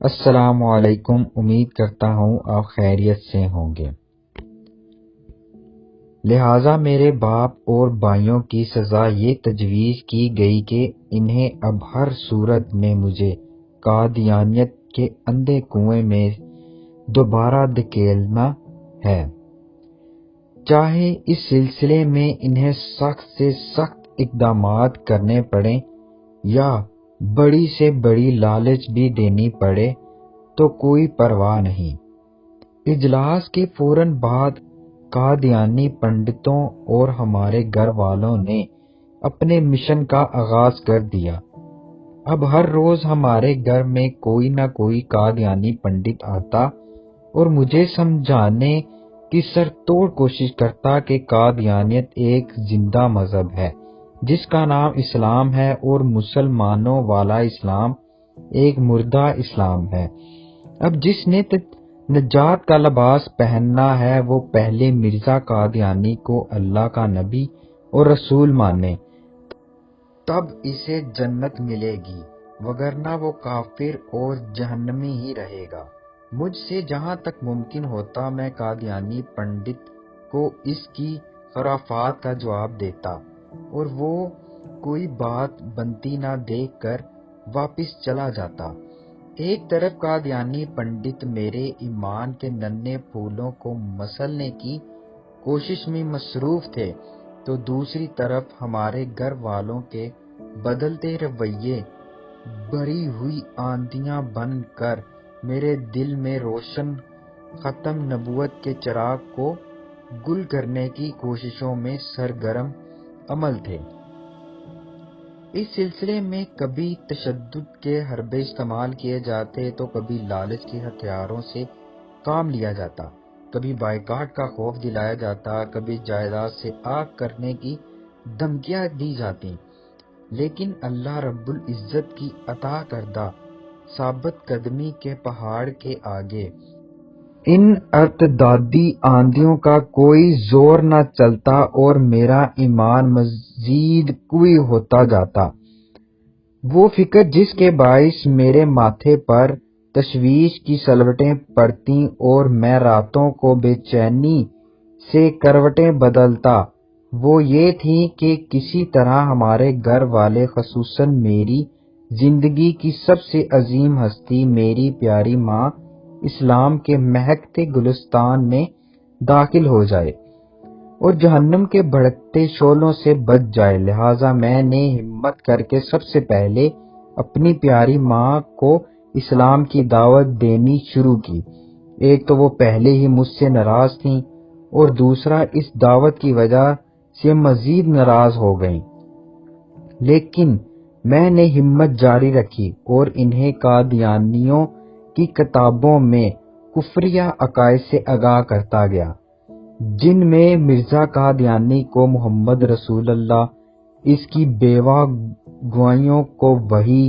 السلام علیکم، امید کرتا ہوں آپ خیریت سے ہوں گے۔ لہٰذا میرے باپ اور بھائیوں کی سزا یہ تجویز کی گئی کہ انہیں اب ہر صورت میں مجھے قادیانیت کے اندھے کنویں میں دوبارہ دھکیلنا ہے، چاہے اس سلسلے میں انہیں سخت سے سخت اقدامات کرنے پڑیں یا بڑی سے بڑی لالچ بھی دینی پڑے تو کوئی پرواہ نہیں۔ اجلاس کے فوراً بعد قادیانی پنڈتوں اور ہمارے گھر والوں نے اپنے مشن کا آغاز کر دیا۔ اب ہر روز ہمارے گھر میں کوئی نہ کوئی قادیانی پنڈت آتا اور مجھے سمجھانے کی سر توڑ کوشش کرتا کہ قادیانیت ایک زندہ مذہب ہے جس کا نام اسلام ہے اور مسلمانوں والا اسلام ایک مردہ اسلام ہے۔ اب جس نے نجات کا لباس پہننا ہے وہ پہلے مرزا قادیانی کو اللہ کا نبی اور رسول مانے، تب اسے جنت ملے گی، وگرنہ وہ کافر اور جہنمی ہی رہے گا۔ مجھ سے جہاں تک ممکن ہوتا میں قادیانی پنڈت کو اس کی خرافات کا جواب دیتا اور وہ کوئی بات بنتی نہ دیکھ کر واپس چلا جاتا۔ ایک طرف قادیانی پنڈت میرے ایمان کے ننھے پھولوں کو مسلنے کی کوشش میں مصروف تھے تو دوسری طرف ہمارے گھر والوں کے بدلتے رویے بھری ہوئی آندھیاں بن کر میرے دل میں روشن ختم نبوت کے چراغ کو گل کرنے کی کوششوں میں سرگرم عمل تھے۔ اس سلسلے میں کبھی تشدد کے حربے استعمال کیے جاتے تو کبھی لالچ کے ہتھیاروں سے کام لیا جاتا، کبھی بائیکاٹ کا خوف دلایا جاتا، کبھی جائیداد سے آگ کرنے کی دھمکیاں دی جاتی، لیکن اللہ رب العزت کی عطا کردہ ثابت قدمی کے پہاڑ کے آگے ان ارتدادی آندھیوں کا کوئی زور نہ چلتا اور میرا ایمان مزید قوی ہوتا جاتا۔ وہ فکر جس کے باعث میرے ماتھے پر تشویش کی سلوٹیں پڑتیں اور میں راتوں کو بے چینی سے کروٹیں بدلتا، وہ یہ تھی کہ کسی طرح ہمارے گھر والے خصوصاً میری زندگی کی سب سے عظیم ہستی میری پیاری ماں اسلام کے مہکتے گلستان میں داخل ہو جائے اور جہنم کے بھڑکتے شعلوں سے بچ جائے۔ لہٰذا میں نے ہمت کر کے سب سے پہلے اپنی پیاری ماں کو اسلام کی دعوت دینی شروع کی۔ ایک تو وہ پہلے ہی مجھ سے ناراض تھیں اور دوسرا اس دعوت کی وجہ سے مزید ناراض ہو گئیں، لیکن میں نے ہمت جاری رکھی اور انہیں قادیانیوں کی کتابوں میں کفریہ عقائد سے آگاہ کرتا گیا، جن میں مرزا قادیانی کو محمد رسول اللہ، اس کی بیوہ گویوں کو وحی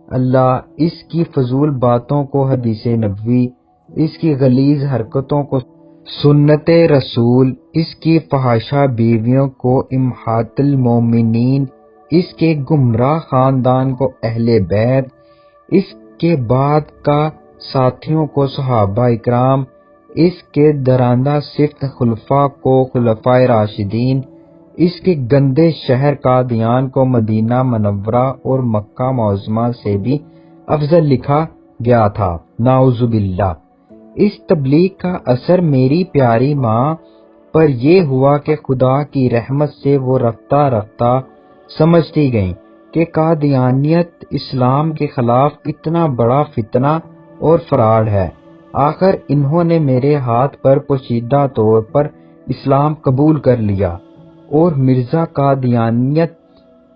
اللہ، اس کی فضول باتوں کو حدیث نبوی، اس کی غلیظ حرکتوں کو سنت رسول، اس کی فحاشہ بیویوں کو امہات المومنین، اس کے گمراہ خاندان کو اہل بیت، اس کے بعد کا ساتھیوں کو صحابہ اکرام، اس کے درندہ صفت خلفاء کو خلفائے راشدین، اس کے گندے شہر قادیان کو مدینہ منورہ اور مکہ معظمہ سے بھی افضل لکھا گیا تھا، نعوذ باللہ۔ اس تبلیغ کا اثر میری پیاری ماں پر یہ ہوا کہ خدا کی رحمت سے وہ رفتہ رفتہ سمجھتی گئیں کہ قادیانیت اسلام کے خلاف اتنا بڑا فتنہ اور فراڈ ہے۔ آخر انہوں نے میرے ہاتھ پر پوشیدہ طور پر اسلام قبول کر لیا اور مرزا قادیانیت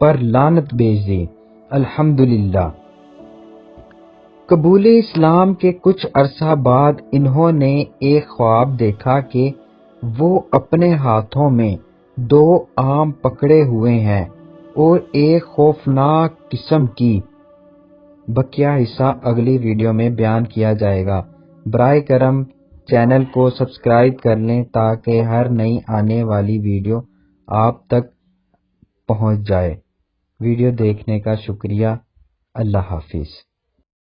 پر لعنت بھیج دی۔ الحمدللہ۔ قبول اسلام کے کچھ عرصہ بعد انہوں نے ایک خواب دیکھا کہ وہ اپنے ہاتھوں میں 2 آم پکڑے ہوئے ہیں اور ایک خوفناک قسم کی بقیہ حصہ اگلی ویڈیو میں بیان کیا جائے گا۔ برائے کرم چینل کو سبسکرائب کر لیں تاکہ ہر نئی آنے والی ویڈیو آپ تک پہنچ جائے۔ ویڈیو دیکھنے کا شکریہ۔ اللہ حافظ۔